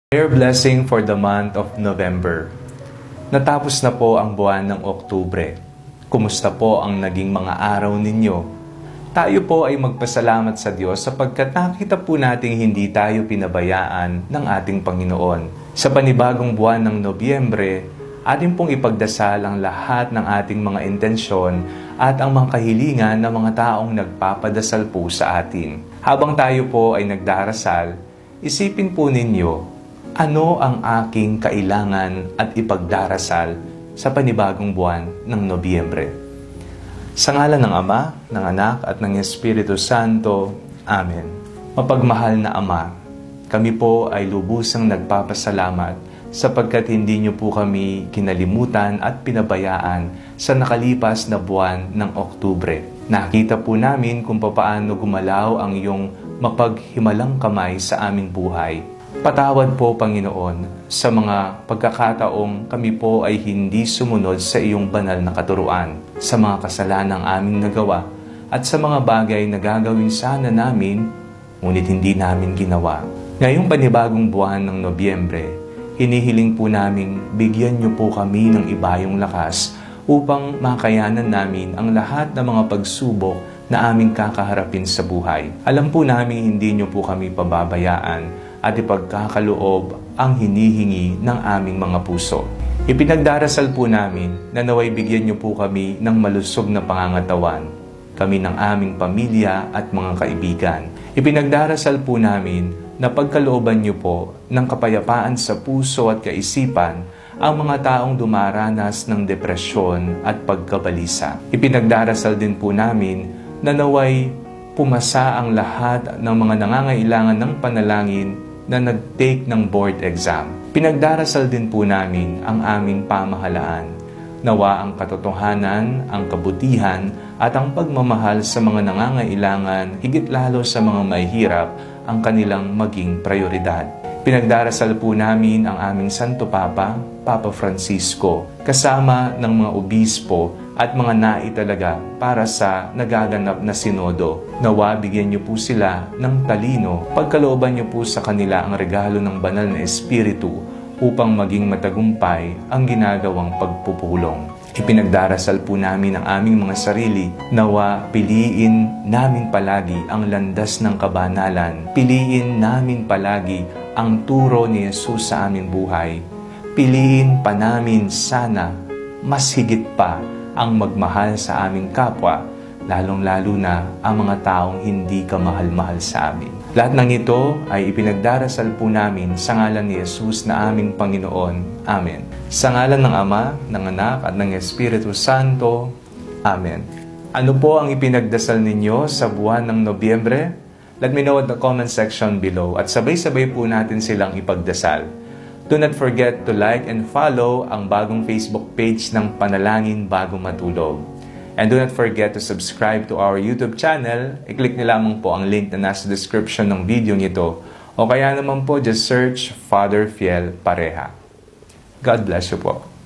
Prayer blessing for the month of November. Natapos na po ang buwan ng Oktubre. Kumusta po ang naging mga araw ninyo? Tayo po ay magpasalamat sa Diyos sapagkat nakita po nating hindi tayo pinabayaan ng ating Panginoon. Sa panibagong buwan ng Nobyembre, atin pong ipagdasal ang lahat ng ating mga intensyon at ang mga kahilingan ng mga taong nagpapadasal po sa atin. Habang tayo po ay nagdarasal, isipin po ninyo, ano ang aking kailangan at ipagdarasal sa panibagong buwan ng Nobyembre? Sa ngalan ng Ama, ng Anak at ng Espiritu Santo. Amen. Mapagmahal na Ama, kami po ay lubusang nagpapasalamat sapagkat hindi niyo po kami kinalimutan at pinabayaan sa nakalipas na buwan ng Oktubre. Nakita po namin kung paano gumalaw ang iyong mapaghimalang kamay sa aming buhay. Patawad po, Panginoon, sa mga pagkakataong kami po ay hindi sumunod sa iyong banal na katuruan, sa mga kasalanang aming nagawa, at sa mga bagay na gagawin sana namin, ngunit hindi namin ginawa. Ngayong panibagong buwan ng Nobyembre, hinihiling po namin bigyan niyo po kami ng ibayong lakas upang makayanan namin ang lahat ng mga pagsubok na aming kakaharapin sa buhay. Alam po namin hindi niyo po kami pababayaan at ipagkakaloob ang hinihingi ng aming mga puso. Ipinagdarasal po namin na naway bigyan niyo po kami ng malusog na pangangatawan, kami ng aming pamilya at mga kaibigan. Ipinagdarasal po namin na pagkalooban niyo po ng kapayapaan sa puso at kaisipan ang mga taong dumaranas ng depresyon at pagkabalisa. Ipinagdarasal din po namin na naway pumasa ang lahat ng mga nangangailangan ng panalangin na nag-take ng board exam. Pinagdarasal din po namin ang aming pamahalaan. Nawa ang katotohanan, ang kabutihan, at ang pagmamahal sa mga nangangailangan, higit lalo sa mga mahihirap, ang kanilang maging prioridad. Pinagdarasal po namin ang aming Santo Papa, Papa Francisco, kasama ng mga obispo at mga naitalaga para sa nagaganap na sinodo. Nawa bigyan niyo po sila ng talino, pagkalooban niyo po sa kanila ang regalo ng banal na Espiritu upang maging matagumpay ang ginagawang pagpupulong. Ipinagdarasal po namin ang aming mga sarili, nawa piliin namin palagi ang landas ng kabanalan, piliin namin palagi ang turo ni Jesus sa aming buhay, piliin pa namin sana mas higit pa ang magmahal sa aming kapwa, lalong-lalo na ang mga taong hindi kamahal-mahal sa amin. Lahat ng ito ay ipinagdarasal po namin sa ngalan ni Jesus na aming Panginoon. Amen. Sa ngalan ng Ama, ng Anak at ng Espiritu Santo. Amen. Ano po ang ipinagdasal ninyo sa buwan ng Nobyembre? Let me know at the comment section below at sabay-sabay po natin silang ipagdasal. Do not forget to like and follow ang bagong Facebook page ng Panalangin Bago Matulog. And do not forget to subscribe to our YouTube channel. I-click niyo lamang po ang link na nasa description ng video nito. O kaya naman po, just search Father Fiel Pareha. God bless you po.